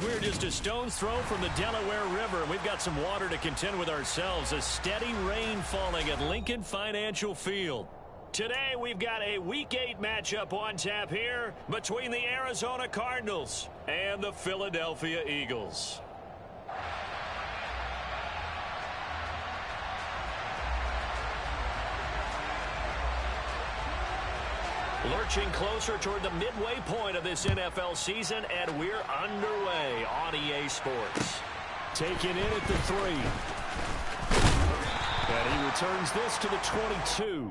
We're just a stone's throw from the Delaware River. We've got some water to contend with ourselves. A steady rain falling at Lincoln Financial Field. Today we've got a Week 8 matchup on tap here between the Arizona Cardinals and the Philadelphia Eagles. Lurching closer toward the midway point of this NFL season, and we're underway on EA Sports. Taken in at the 3. And he returns this to the 22.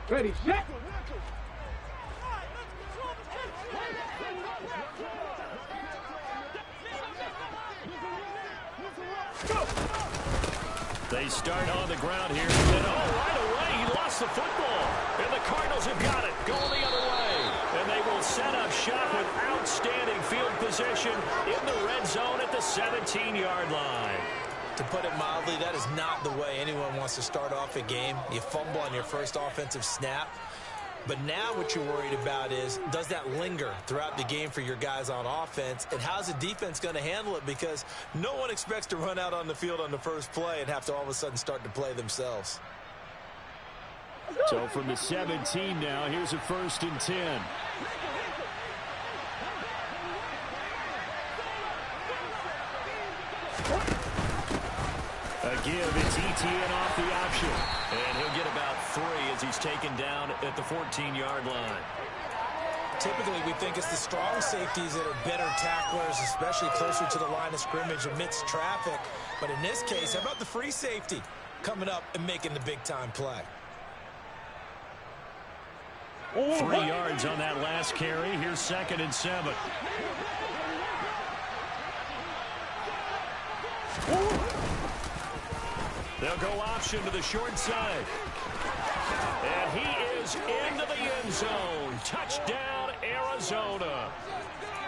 Ready, set. They start on the ground here. And right away, he lost the football. And the Cardinals have got it, going the other way. And they will set up shop with outstanding field position in the red zone at the 17-yard line. To put it mildly, that is not the way anyone wants to start off a game. You fumble on your first offensive snap. But now what you're worried about is, does that linger throughout the game for your guys on offense? And how's the defense going to handle it? Because no one expects to run out on the field on the first play and have to all of a sudden start to play themselves. So from the 17 now, here's a 1st and 10. A give, it's ETN off the option. And he'll get about 3 as he's taken down at the 14-yard line. Typically, we think it's the strong safeties that are better tacklers, especially closer to the line of scrimmage amidst traffic. But in this case, how about the free safety coming up and making the big-time play? 3 yards on that last carry. Here's 2nd and 7. They'll go option to the short side. And he is into the end zone. Touchdown, Arizona.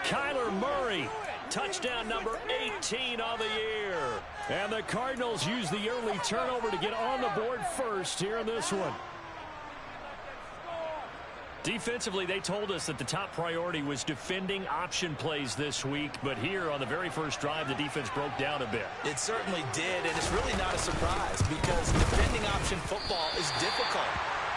Kyler Murray, touchdown number 18 on the year. And the Cardinals use the early turnover to get on the board first here in this one. Defensively, they told us that the top priority was defending option plays this week. But here on the very first drive, the defense broke down a bit. It certainly did, and it's really not a surprise because defending option football is difficult.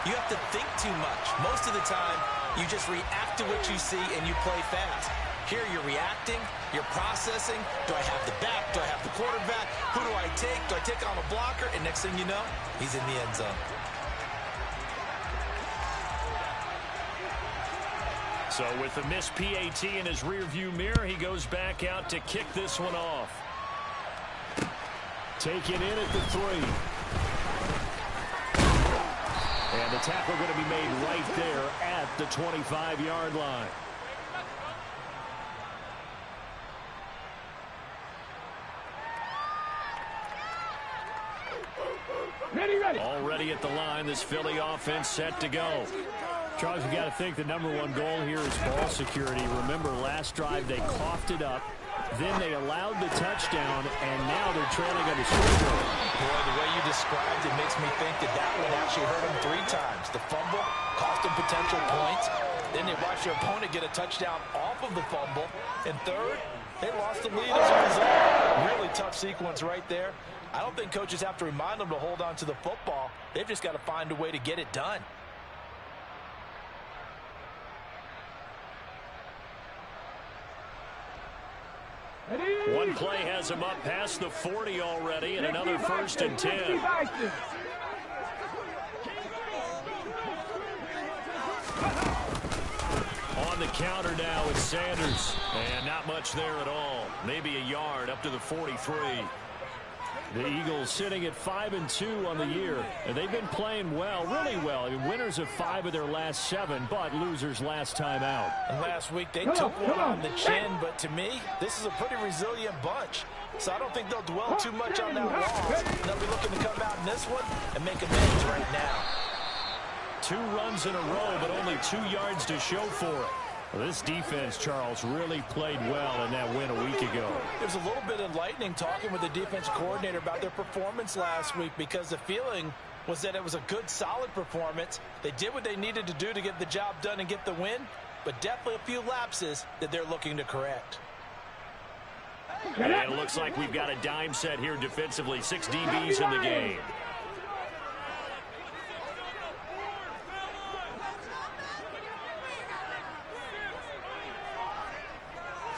You have to think too much. Most of the time, you just react to what you see and you play fast. Here you're reacting, you're processing. Do I have the back? Do I have the quarterback? Who do I take? Do I take on a blocker? And next thing you know, he's in the end zone. So with the missed PAT in his rearview mirror, he goes back out to kick this one off. Taken in at the 3. And the tackle going to be made right there at the 25-yard line. Ready. Already at the line, this Philly offense set to go. Charles, you got to think the number one goal here is ball security. Remember, last drive they coughed it up, then they allowed the touchdown, and now they're trailing on the scoreboard. Boy, the way you described it makes me think that one actually hurt them 3 times. The fumble cost them potential points. Then they watched their opponent get a touchdown off of the fumble. And third, they lost the lead as a result. Really tough sequence right there. I don't think coaches have to remind them to hold on to the football. They've just got to find a way to get it done. One play has him up past the 40 already, and another 1st and 10. On the counter now, it's Sanders. And not much there at all. Maybe a yard up to the 43. The Eagles sitting at 5-2 on the year, and they've been playing well, really well. I mean, winners of 5 of their last 7, but losers last time out. And last week they took one on the chin, but to me, this is a pretty resilient bunch. So I don't think they'll dwell too much on that loss. They'll be looking to come out in this one and make amends right now. 2 runs in a row, but only 2 yards to show for it. Well, this defense, Charles, really played well in that win a week ago. It was a little bit enlightening talking with the defense coordinator about their performance last week, because the feeling was that it was a good, solid performance. They did what they needed to do to get the job done and get the win, but definitely a few lapses that they're looking to correct. And it looks like we've got a dime set here defensively. 6 DBs in the game.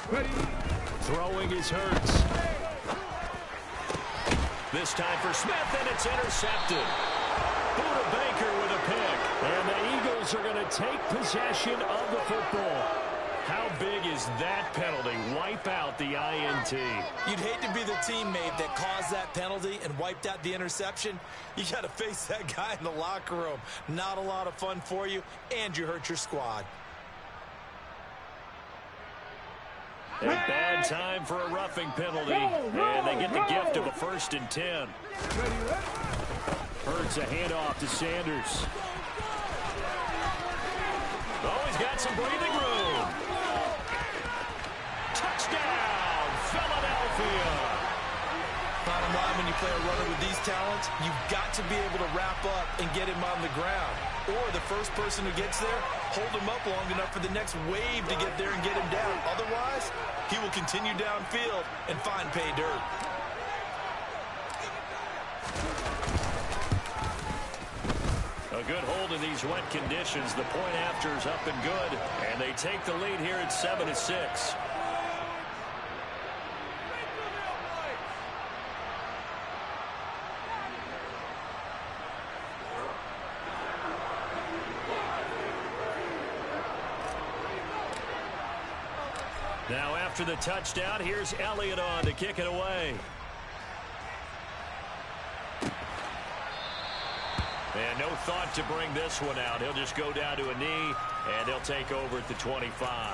Ready. Throwing is Hurts. This time for Smith, and it's intercepted. Buda Baker with a pick. And the Eagles are going to take possession of the football. How big is that penalty? Wipe out the INT. You'd hate to be the teammate that caused that penalty and wiped out the interception. You got to face that guy in the locker room. Not a lot of fun for you, and you hurt your squad. A bad time for a roughing penalty, and they get the gift of a 1st and 10. Hurts a handoff to Sanders. Oh, he's got some breathing room. Touchdown, Philadelphia. Bottom line, when you play a runner with these talents, you've got to be able to wrap up and get him on the ground. Or the first person who gets there, hold him up long enough for the next wave to get there and get him down. Otherwise, he will continue downfield and find pay dirt. A good hold in these wet conditions. The point after is up and good, and they take the lead here at 7-6. Now after the touchdown, here's Elliott on to kick it away. And no thought to bring this one out. He'll just go down to a knee, and he'll take over at the 25.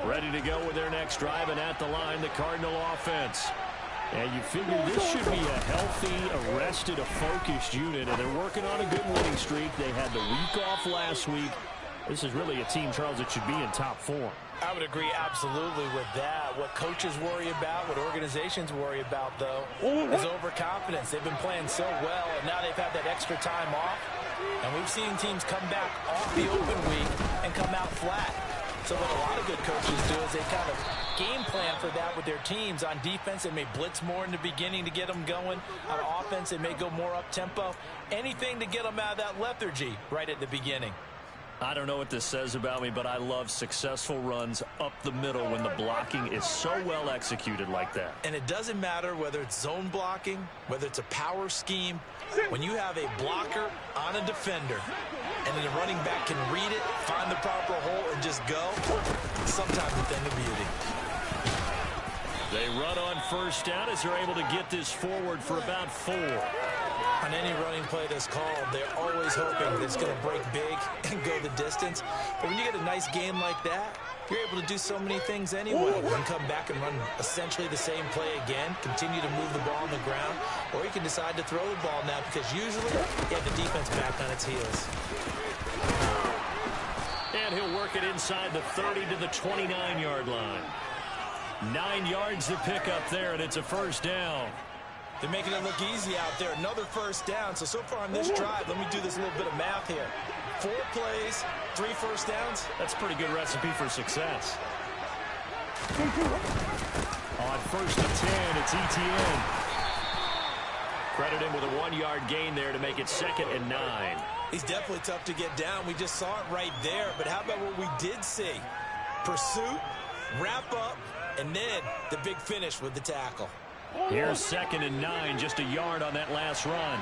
Ready to go with their next drive, and at the line, the Cardinal offense. And you figure this should be a healthy, arrested, a focused unit, and they're working on a good winning streak. They had the week off last week. This is really a team, Charles, that should be in top form. I would agree absolutely with that. What coaches worry about, what organizations worry about, though, is overconfidence. They've been playing so well, and now they've had that extra time off. And we've seen teams come back off the open week and come out flat. So what a lot of good coaches do is they kind of game plan for that with their teams. On defense, they may blitz more in the beginning to get them going. On offense, they may go more up-tempo. Anything to get them out of that lethargy right at the beginning. I don't know what this says about me, but I love successful runs up the middle when the blocking is so well executed like that. And it doesn't matter whether it's zone blocking, whether it's a power scheme. When you have a blocker on a defender, and then the running back can read it, find the proper hole, and just go, sometimes a thing of beauty. They run on first down as they're able to get this forward for about 4. On any running play that's called, they're always hoping that it's going to break big and go the distance. But when you get a nice game like that, you're able to do so many things anyway. You can come back and run essentially the same play again, continue to move the ball on the ground, or you can decide to throw the ball now because usually you have the defense back on its heels. And he'll work it inside the 30 to the 29-yard line. 9 yards to pick up there, and it's a first down. They're making it look easy out there. Another first down. So far on this drive, let me do this little bit of math here. 4 plays, 3 first downs. That's a pretty good recipe for success. On first and 10, it's Etienne. Credit him with a 1-yard gain there to make it 2nd and 9. He's definitely tough to get down. We just saw it right there. But how about what we did see? Pursuit, wrap up, and then the big finish with the tackle. Here's 2nd and 9, just a yard on that last run.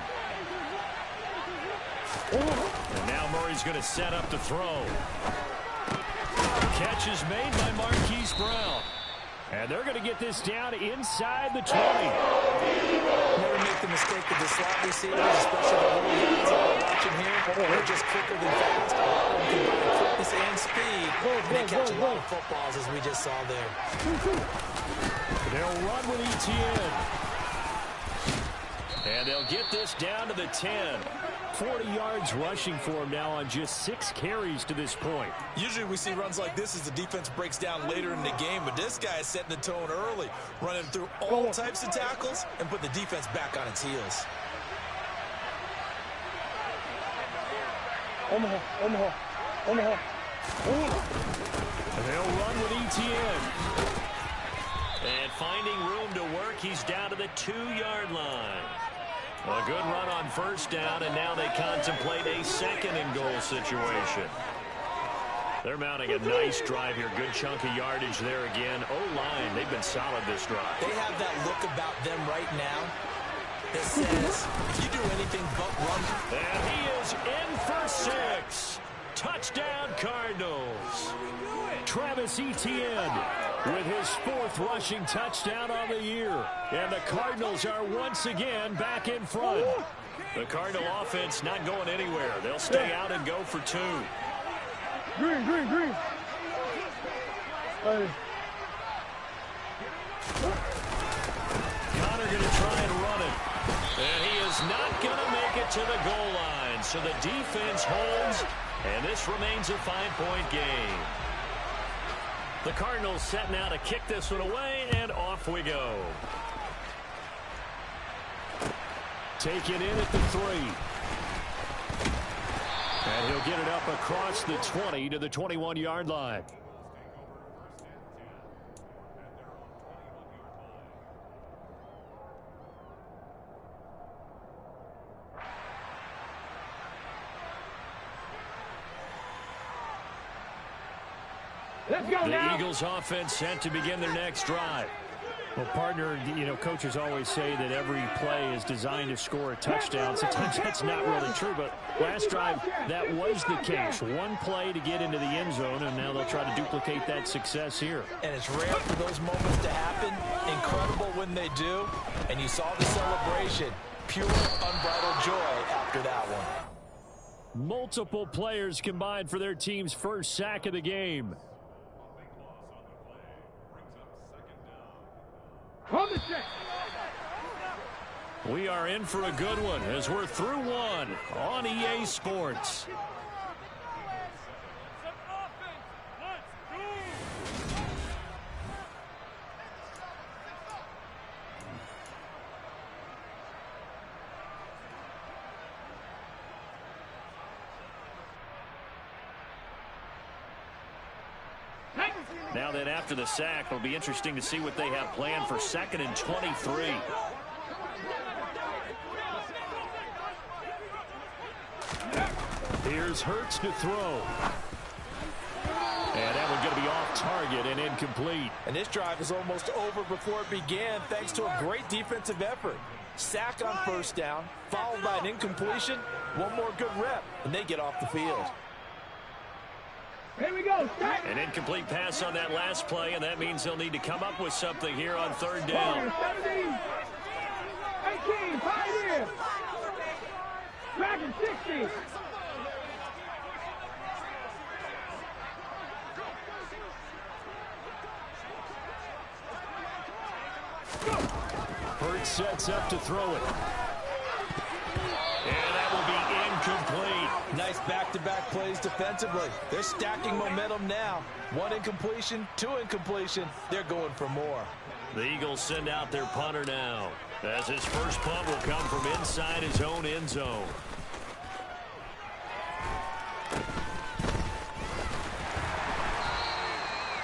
And now Murray's going to set up to throw. Catch is made by Marquise Brown. And they're going to get this down inside the 20. Never make the mistake of the slot receivers, especially the little guys that we're watching here. They're just quicker than fast. A lot of them combine quickness and speed. And they catch a lot of footballs, as we just saw there. They'll run with Etienne. And they'll get this down to the 10. 40 yards rushing for him now on just 6 carries to this point. Usually we see runs like this as the defense breaks down later in the game, but this guy is setting the tone early, running through all types of tackles and put the defense back on its heels. Omaha. They'll run with Etienne. And finding room to work, he's down to the 2-yard line. A good run on first down, and now they contemplate a 2nd and goal situation. They're mounting a nice drive here. Good chunk of yardage there again. O-line, they've been solid this drive. They have that look about them right now that says, if you do anything but run. And he is in for 6. Touchdown, Cardinals. Travis Etienne with his 4th rushing touchdown on the year. And the Cardinals are once again back in front. The Cardinal offense not going anywhere. They'll stay out and go for 2. Green. Connor going to try and run it. And he is not going to make it to the goal line. So the defense holds, and this remains a 5-point game. The Cardinals set now to kick this one away, and off we go. Taken in at the 3. And he'll get it up across the 20 to the 21-yard line. Let's go now. The Eagles offense set to begin their next drive. Well, partner, coaches always say that every play is designed to score a touchdown. Sometimes that's not really true, but last drive, that was the case. One play to get into the end zone, and now they'll try to duplicate that success here. And it's rare for those moments to happen. Incredible when they do. And you saw the celebration. Pure, unbridled joy after that one. Multiple players combined for their team's first sack of the game. We are in for a good one as we're through one on EA Sports. Now then, after the sack, it'll be interesting to see what they have planned for 2nd and 23. Here's Hurts to throw. And that one's going to be off target and incomplete. And this drive is almost over before it began thanks to a great defensive effort. Sack on first down, followed by an incompletion. One more good rep, and they get off the field. Here we go. An incomplete pass on that last play, and that means they'll need to come up with something here on 3rd down. 17, 18, 5 years. Dragon 60. Hurts sets up to throw it. And that will be incomplete. Nice back-to-back plays defensively. They're stacking momentum now. 1 incompletion, 2 incompletion. They're going for more. The Eagles send out their punter now, as his first punt will come from inside his own end zone.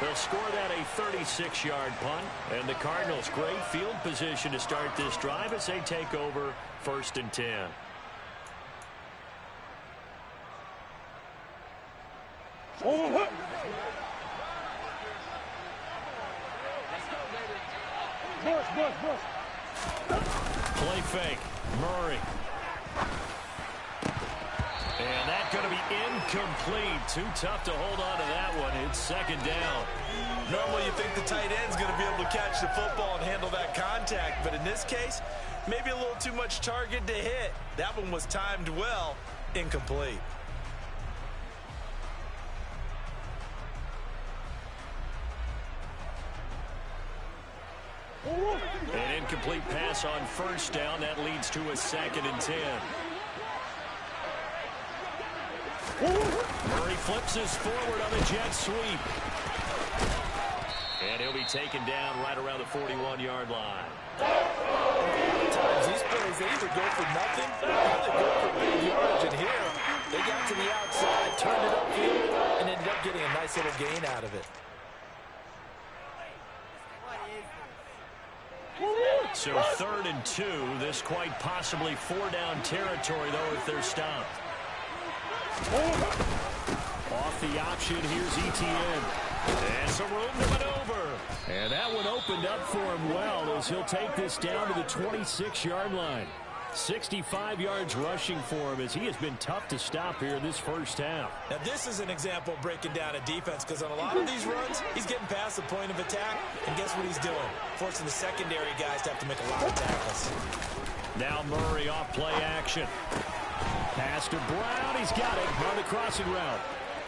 They'll score that a 36-yard punt, and the Cardinals great field position to start this drive as they take over 1st and 10. Oh, Play fake. Murray. And that's going to be incomplete. Too tough to hold on to that one. It's second down. Normally you think the tight end's going to be able to catch the football and handle that contact, but in this case, maybe a little too much target to hit. That one was timed well. Incomplete. An incomplete pass on first down. That leads to a 2nd and 10. Murray flips this forward on the jet sweep. And he'll be taken down right around the 41-yard line. Times these plays, they either go for nothing or they go for big yardage. And here, they got to the outside, turned it upfield, and ended up getting a nice little gain out of it. So 3rd and 2. This quite possibly 4-down territory, though, if they're stopped. Off the option, here's Etienne. And some room to maneuver. And that one opened up for him well as he'll take this down to the 26-yard line. 65 yards rushing for him as he has been tough to stop here this first half. Now this is an example of breaking down a defense, because on a lot of these runs, he's getting past the point of attack, and guess what he's doing? Forcing the secondary guys to have to make a lot of tackles. Now Murray off play action. Pass to Brown. He's got it on the crossing route.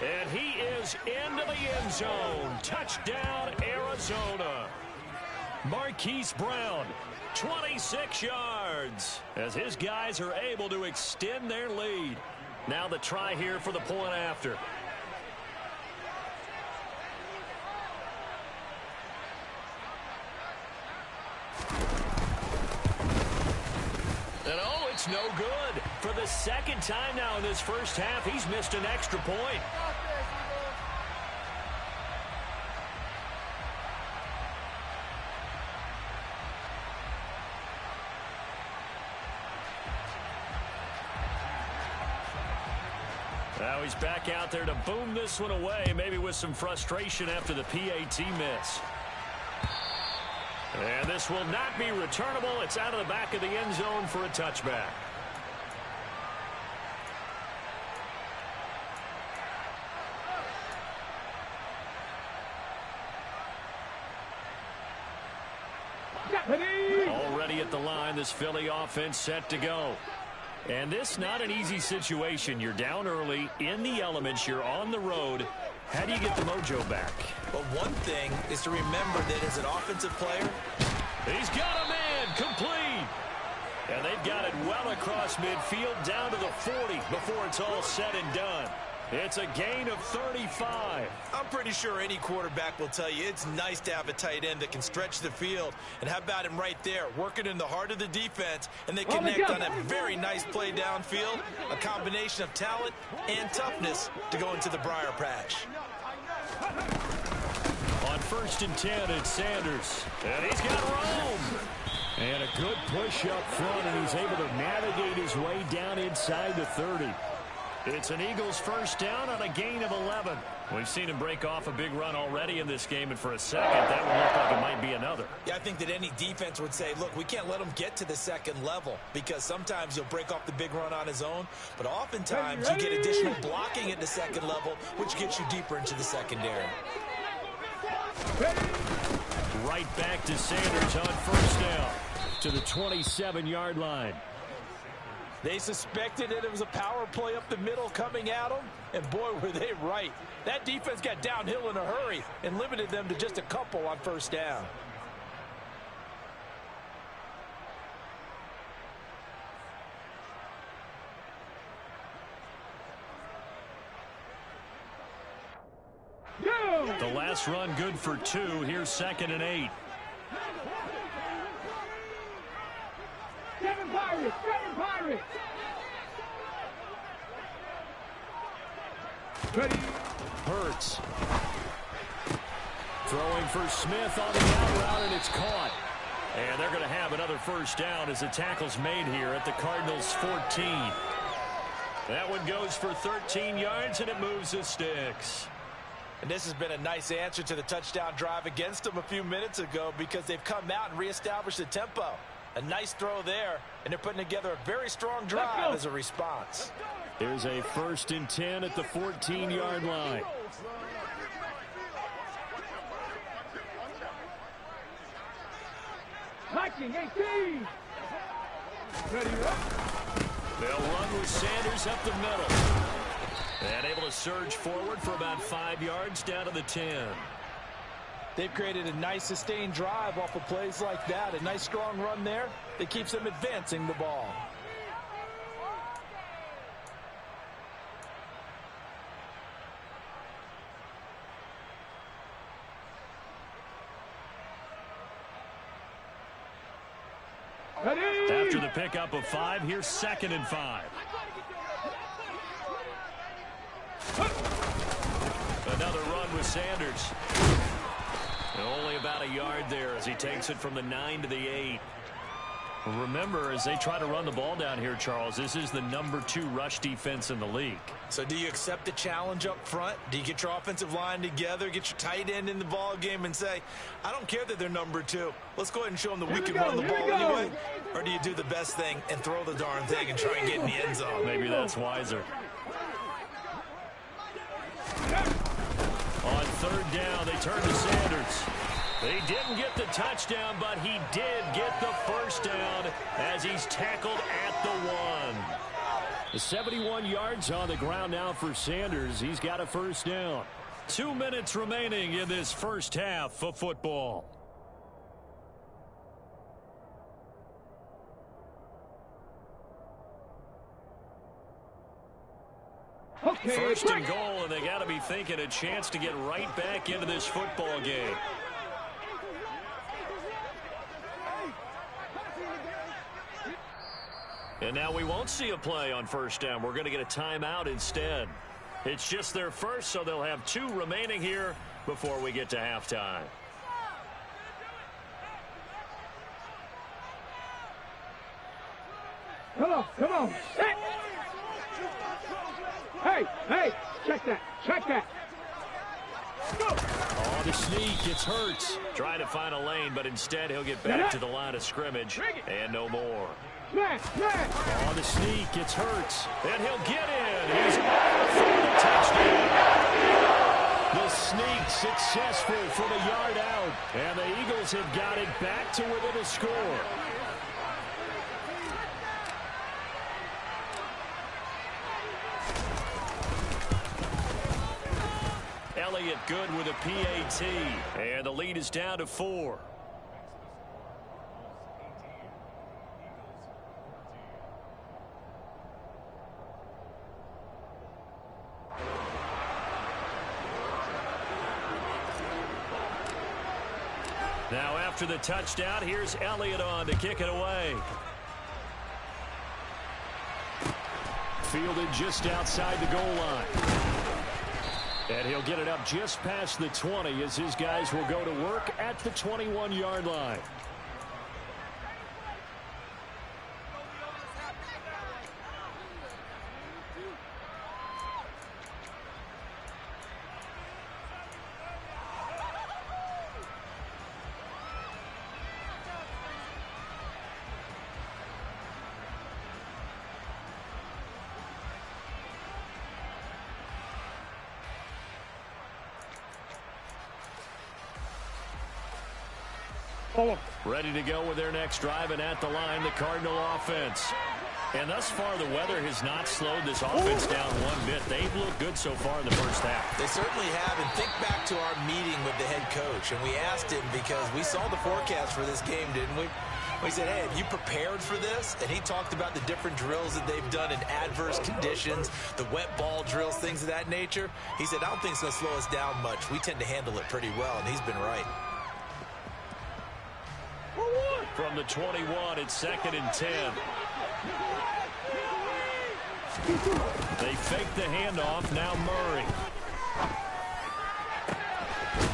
And he is into the end zone. Touchdown, Arizona. Marquise Brown, 26 yards, as his guys are able to extend their lead. Now the try here for the point after. And oh, it's no good. For the 2nd time now in this first half, he's missed an extra point. Now he's back out there to boom this one away, maybe with some frustration after the PAT miss. And this will not be returnable. It's out of the back of the end zone for a touchback. Already at the line, this Philly offense set to go. And this not an easy situation. You're down early, in the elements, you're on the road. How do you get the mojo back? But one thing is to remember that as an offensive player, he's got a man complete. And they've got it well across midfield down to the 40 before it's all said and done. It's a gain of 35. I'm pretty sure any quarterback will tell you it's nice to have a tight end that can stretch the field. And how about him right there, working in the heart of the defense, and they connect on a very nice play downfield, a combination of talent and toughness to go into the briar patch. On 1st and 10, it's Sanders. And he's got room. And a good push up front, and he's able to navigate his way down inside the 30. It's an Eagles first down on a gain of 11. We've seen him break off a big run already in this game, and for a second, that would look like it might be another. Yeah, I think that any defense would say, look, we can't let him get to the 2nd level, because sometimes he'll break off the big run on his own, but oftentimes you get additional blocking at the 2nd level, which gets you deeper into the secondary. Right back to Sanders on first down to the 27-yard line. They suspected that it was a power play up the middle coming at them, and boy, were they right. That defense got downhill in a hurry and limited them to just a couple on first down. The last run good for 2. Here's 2nd and 8. Seven Pirates! Ready. Hurts. Throwing for Smith on the out route, and it's caught. And they're going to have another first down as the tackle's made here at the Cardinals' 14. That one goes for 13 yards, and it moves the sticks. And this has been a nice answer to the touchdown drive against them a few minutes ago because they've come out and reestablished the tempo. A nice throw there, and they're putting together a very strong drive as a response. There's a 1st and 10 at the 14-yard line. Liking 18. Ready up. They'll run with Sanders up the middle. And able to surge forward for about 5 yards down to the 10. They've created a nice sustained drive off of plays like that. A nice strong run there that keeps them advancing the ball. Ready. After the pickup of 5, here's 2nd and 5. Another run with Sanders. And only about a yard there as he takes it from the 9 to the 8. Remember, as they try to run the ball down here, Charles, this is the number 2 rush defense in the league. So do you accept the challenge up front? Do you get your offensive line together, get your tight end in the ball game and say, I don't care that they're number 2. Let's go ahead and show them that we can run the ball anyway? Or do you do the best thing and throw the darn thing and try and get in the end zone? Maybe that's wiser. On 3rd down, they turn to Sanders. They didn't get the touchdown, but he did get the 1st down as he's tackled at the 1. The 71 yards on the ground now for Sanders. He's got a 1st down. 2 minutes remaining in this first half of football. Okay. 1st and goal, and they got to be thinking a chance to get right back into this football game. And now we won't see a play on 1st down. We're going to get a timeout instead. It's just their first, so they'll have 2 remaining here before we get to halftime. Come on, come on. Hey, hey, check that, check that. Oh, the sneak, it's Hurts. Trying to find a lane, but instead he'll get back to the line of scrimmage and no more. Oh, the sneak, it's Hurts. And he'll get in. He's off for the touchdown. The sneak successful from a yard out. And the Eagles have got it back to within a score. Elliott good with a PAT. And the lead is down to 4. Now after the touchdown, here's Elliott on to kick it away. Fielded just outside the goal line. And he'll get it up just past the 20 as his guys will go to work at the 21-yard line. Ready to go with their next drive, and at the line, the Cardinal offense. And thus far, the weather has not slowed this offense down one bit. They've looked good so far in the first half. They certainly have, and think back to our meeting with the head coach, and we asked him because we saw the forecast for this game, didn't we? We said, hey, have you prepared for this? And he talked about the different drills that they've done in adverse conditions, the wet ball drills, things of that nature. He said, I don't think it's going to slow us down much. We tend to handle it pretty well, and he's been right. From the 21, it's 2nd and 10. They fake the handoff. Now Murray.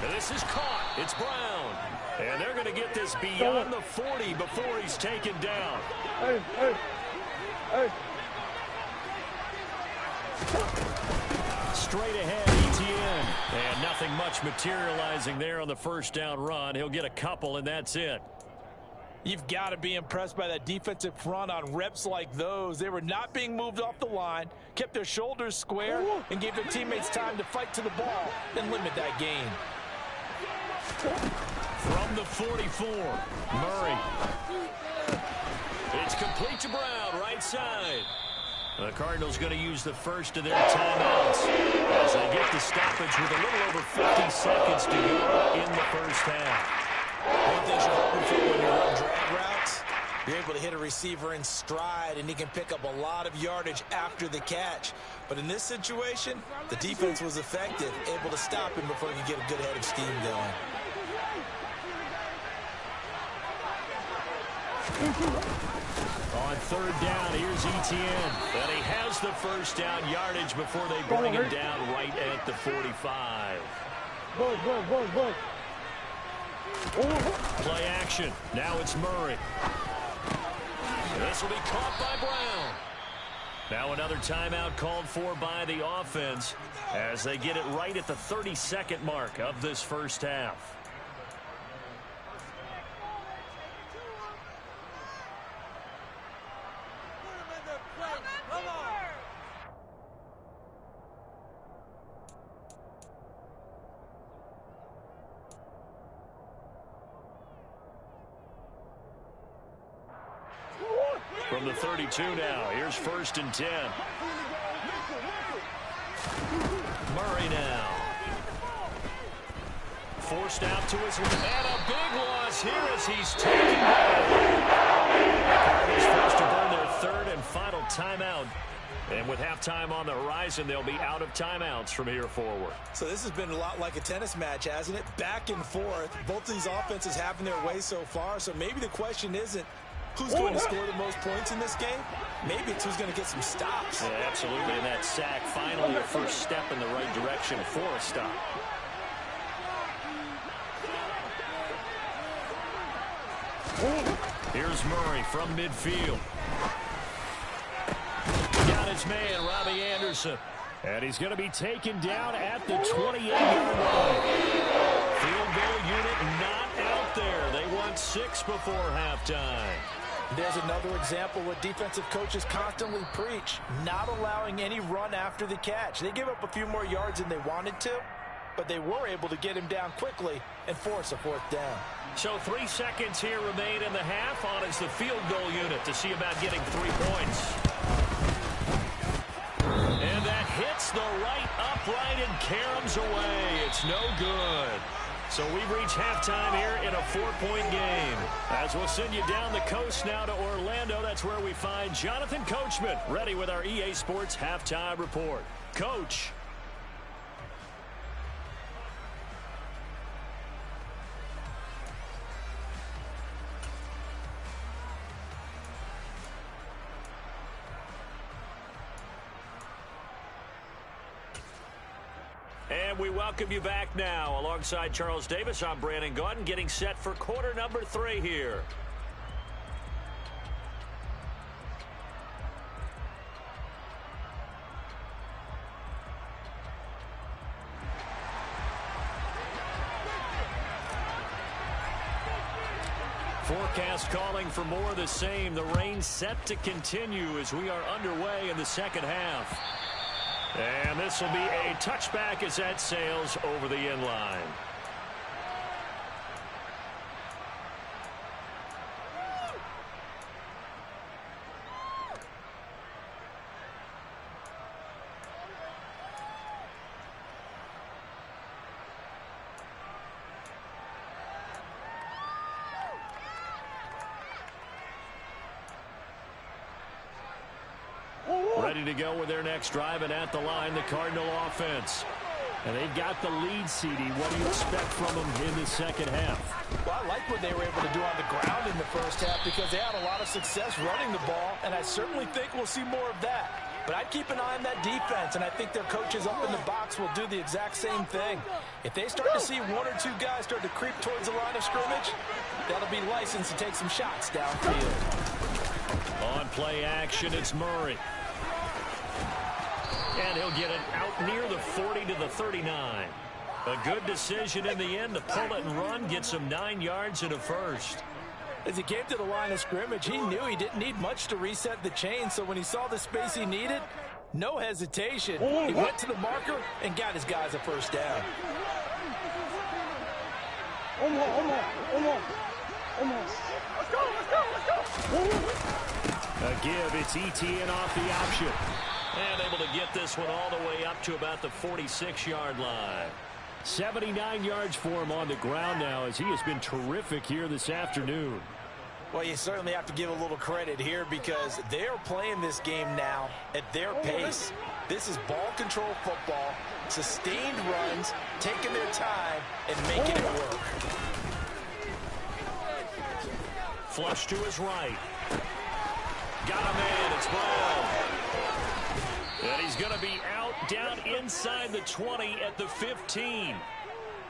And this is caught. It's Brown. And they're going to get this beyond the 40 before he's taken down. Hey, hey, hey. Straight ahead, ETN. And nothing much materializing there on the first down run. He'll get a couple, and that's it. You've got to be impressed by that defensive front on reps like those. They were not being moved off the line, kept their shoulders square, and gave their teammates time to fight to the ball and limit that gain. From the 44, Murray. It's complete to Brown, right side. The Cardinals going to use the first of their timeouts as they get the stoppage with a little over 50 seconds to go in the first half. One thing you're hoping for when you run drag routes, you're able to hit a receiver in stride, and he can pick up a lot of yardage after the catch. But in this situation, the defense was effective, able to stop him before he could get a good head of steam going. On third down, here's Etienne. And he has the first down yardage before they bring him down right at the 45. Go. Play action. Now it's Murray. This will be caught by Brown. Now another timeout called for by the offense as they get it right at the 32nd mark of this first half. From the 32 now, here's 1st and 10. Murray now. Forced out to his left. And a big loss here as he's taken down. The Cardinals forced to burn their third and final timeout. And with halftime on the horizon, they'll be out of timeouts from here forward. So this has been a lot like a tennis match, hasn't it? Back and forth. Both of these offenses having their way so far. So maybe the question isn't who's going to score the most points in this game? Maybe it's who's going to get some stops. Yeah, absolutely. And that sack, finally a first step in the right direction for a stop. Here's Murray from midfield. Got his man, Robbie Anderson. And he's going to be taken down at the 28-yard line. Field goal unit not out there. They won 6 before halftime. There's another example what defensive coaches constantly preach, not allowing any run after the catch. They gave up a few more yards than they wanted to, but they were able to get him down quickly and force a 4th down. So 3 seconds here remain in the half. On is the field goal unit to see about getting 3 points. And that hits the right upright and caroms away. It's no good. So we've reached halftime here in a 4-point game. As we'll send you down the coast now to Orlando, that's where we find Jonathan Coachman, ready with our EA Sports Halftime Report. Coach. And we welcome you back now. Alongside Charles Davis, I'm Brandon Gaudin, getting set for quarter number 3 here. Forecast calling for more of the same. The rain set to continue as we are underway in the second half. And this will be a touchback as that sails over the end line. Ready to go with their next drive, and at the line, the Cardinal offense. And they've got the lead, CD. What do you expect from them in the second half? Well, I like what they were able to do on the ground in the first half because they had a lot of success running the ball, and I certainly think we'll see more of that. But I'd keep an eye on that defense, and I think their coaches up in the box will do the exact same thing. If they start to see 1 or 2 guys start to creep towards the line of scrimmage, that'll be licensed to take some shots downfield. On play action, it's Murray. And he'll get it out near the 40 to the 39. A good decision in the end to pull it and run, get some 9 yards and a first. As he came to the line of scrimmage, he knew he didn't need much to reset the chain, so when he saw the space he needed, no hesitation. He went to the marker and got his guys a first down. A give, it's ETN off the option. And able to get this one all the way up to about the 46-yard line. 79 yards for him on the ground now as he has been terrific here this afternoon. Well, you certainly have to give a little credit here because they're playing this game now at their pace. This is ball control football, sustained runs, taking their time, and making it work. Flush to his right. Got a man, it's Brown. And he's going to be out down inside the 20 at the 15.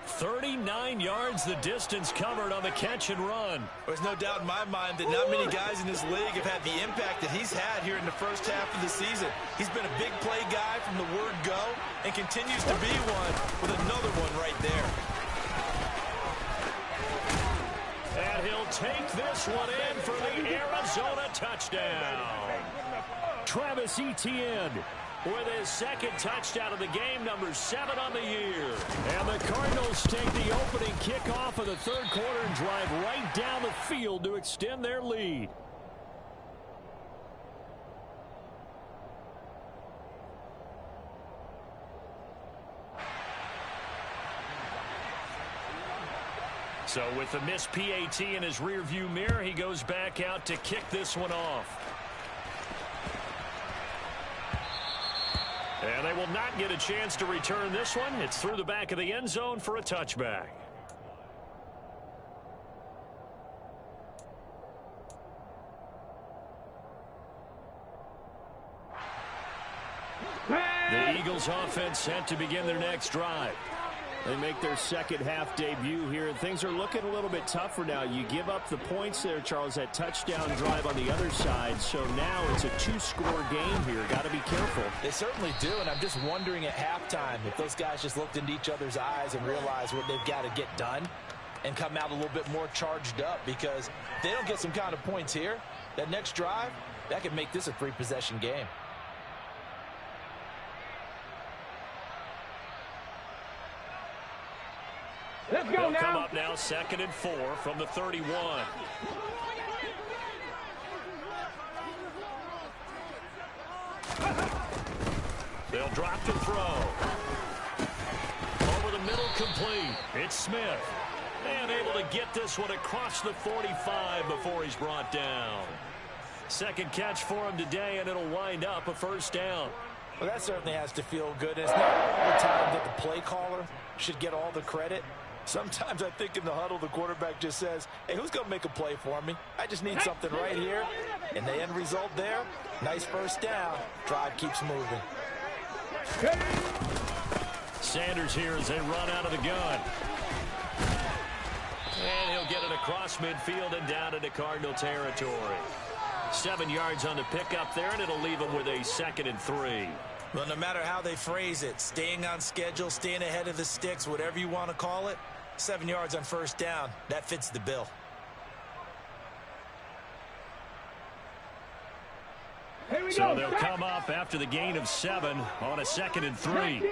39 yards the distance covered on the catch and run. There's no doubt in my mind that not many guys in this league have had the impact that he's had here in the first half of the season. He's been a big play guy from the word go and continues to be one with another one right there. And he'll take this one in for the Arizona touchdown. Travis Etienne with his second touchdown of the game, number 7 on the year. And the Cardinals take the opening kickoff of the third quarter and drive right down the field to extend their lead. So with the missed PAT in his rearview mirror, he goes back out to kick this one off. And they will not get a chance to return this one. It's through the back of the end zone for a touchback. The Eagles offense set to begin their next drive. They make their second half debut here, and things are looking a little bit tougher now. You give up the points there, Charles, that touchdown drive on the other side. So now it's a 2-score game here. Got to be careful. They certainly do, and I'm just wondering at halftime if those guys just looked into each other's eyes and realized what they've got to get done and come out a little bit more charged up, because if they don't get some kind of points here, that next drive, that could make this a 3-possession game. Let's go now. Come up now, 2nd and 4 from the 31. They'll drop to throw. Over the middle, complete. It's Smith. And able to get this one across the 45 before he's brought down. Second catch for him today, and it'll wind up a first down. Well, that certainly has to feel good. It's not all the time that the play caller should get all the credit. Sometimes I think in the huddle, the quarterback just says, hey, who's going to make a play for me? I just need something right here. And the end result there, nice first down. Drive keeps moving. Sanders here as they run out of the gun. And he'll get it across midfield and down into Cardinal territory. 7 yards on the pickup there, and it'll leave him with a 2nd and 3. Well, no matter how they phrase it, staying on schedule, staying ahead of the sticks, whatever you want to call it, 7 yards on first down, that fits the bill. So they'll come up after the gain of 7 on a 2nd and 3. 19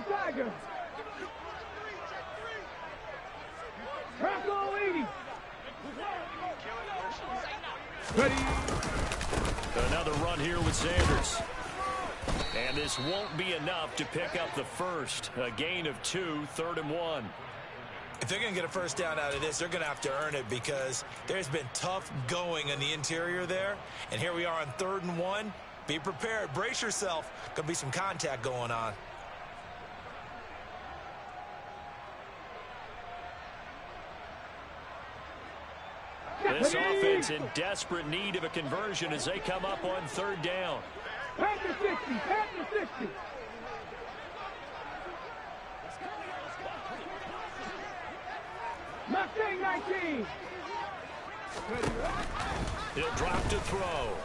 Tiger. Bronco 80. Ready. Another run here with Sanders. And this won't be enough to pick up the first. A gain of 2, 3rd and 1. If they're going to get a first down out of this, they're going to have to earn it, because there's been tough going on the interior there. And here we are on 3rd and 1. Be prepared. Brace yourself. Going to be some contact going on. This offense in desperate need of a conversion as they come up on 3rd down. Panther 60. Mustang 19. He'll drop to throw.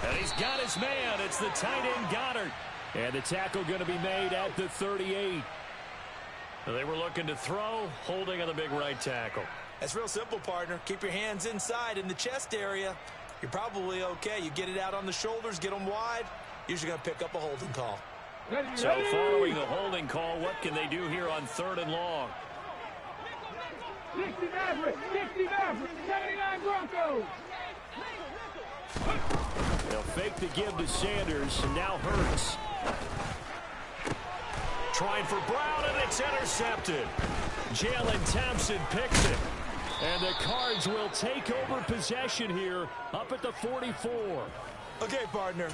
And he's got his man. It's the tight end Goddard. And the tackle going to be made at the 38. They were looking to throw, holding on the big right tackle. It's real simple, partner. Keep your hands inside in the chest area. You're probably okay. You get it out on the shoulders, get them wide. Usually going to pick up a holding call. So following the holding call, what can they do here on 3rd and long? 60 Mavericks, 79 Broncos. They'll fake the give to Sanders, and now Hurts. Trying for Brown, and it's intercepted. Jalen Thompson picks it. And the Cards will take over possession here up at the 44. Okay, partner.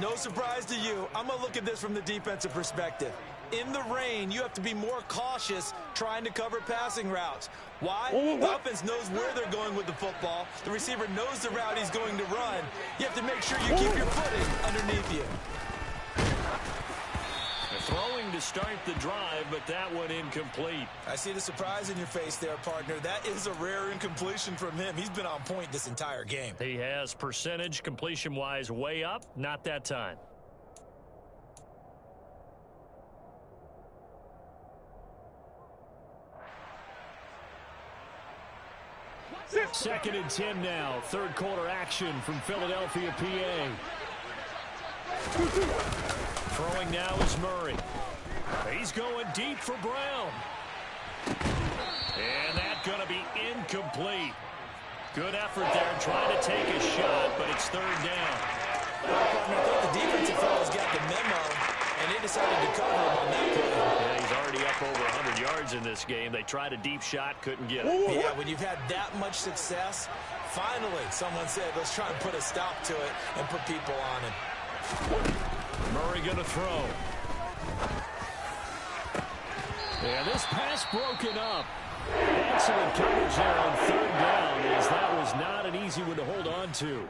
No surprise to you. I'm going to look at this from the defensive perspective. In the rain, you have to be more cautious trying to cover passing routes. Why? The offense knows where they're going with the football. The receiver knows the route he's going to run. You have to make sure you keep your footing underneath you. Throwing to start the drive, but that one incomplete. I see the surprise in your face there, partner. That is a rare incompletion from him. He's been on point this entire game. He has percentage completion-wise way up, not that time. Second and 10 now. 3rd quarter action from Philadelphia, PA. Throwing now is Murray. He's going deep for Brown. And that's going to be incomplete. Good effort there trying to take a shot, but it's 3rd down. Well, partner, I think the defensive fellows got the memo, and they decided to cover him on that play. Yeah, he's already up over 100 yards in this game. They tried a deep shot, couldn't get it. Yeah, when you've had that much success, finally someone said, let's try and put a stop to it and put people on it. Murray going to throw. And this pass broken up. Excellent coverage there on 3rd down, as that was not an easy one to hold on to.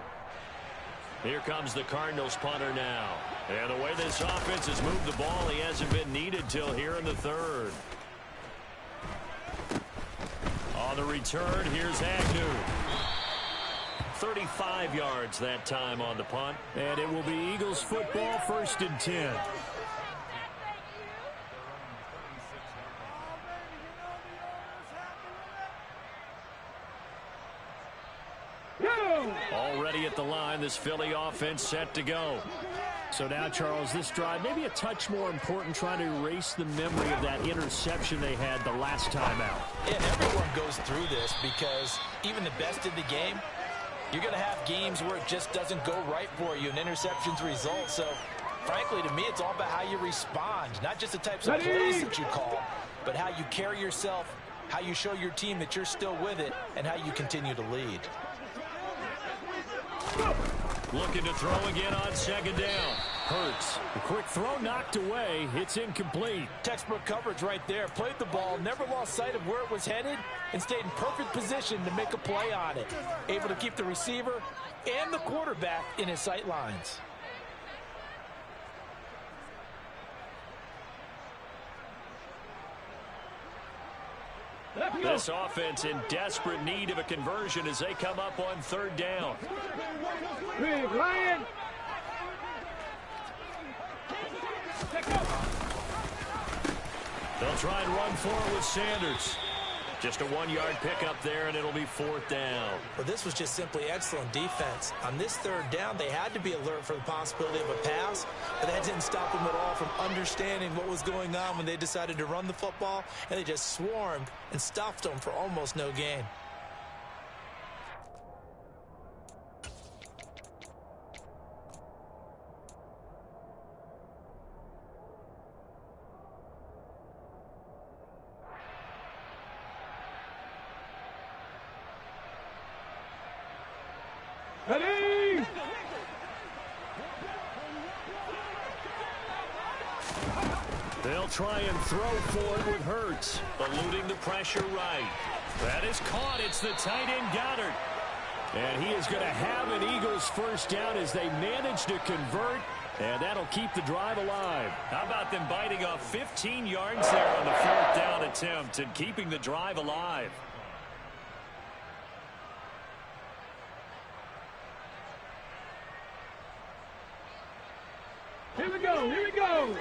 Here comes the Cardinals punter now. And the way this offense has moved the ball, he hasn't been needed till here in the 3rd. On the return, here's Agnew. 35 yards that time on the punt. And it will be Eagles football, 1st and 10. Already at the line, this Philly offense set to go. So now, Charles, this drive maybe a touch more important, trying to erase the memory of that interception they had the last time out. And everyone goes through this because even the best in the game, you're going to have games where it just doesn't go right for you and interceptions result. So, frankly, to me, it's all about how you respond, not just the types of plays that you call, but how you carry yourself, how you show your team that you're still with it, and how you continue to lead. Looking to throw again on 2nd down. Hurts. The quick throw knocked away. It's incomplete. Textbook coverage right there. Played the ball, never lost sight of where it was headed, and stayed in perfect position to make a play on it. Able to keep the receiver and the quarterback in his sight lines. This offense in desperate need of a conversion as they come up on 3rd down. Big Lion. They'll try and run for it with Sanders. Just a 1-yard pickup there, and it'll be 4th down. Well, this was just simply excellent defense. On this 3rd down, they had to be alert for the possibility of a pass, but that didn't stop them at all from understanding what was going on when they decided to run the football, and they just swarmed and stuffed them for almost no gain. Ready? They'll try and throw for it with Hurts, eluding the pressure right. That is caught. It's the tight end Goddard. And he is going to have an Eagles 1st down as they manage to convert, and that'll keep the drive alive. How about them biting off 15 yards there on the 4th down attempt and keeping the drive alive? Here we go. Here we go.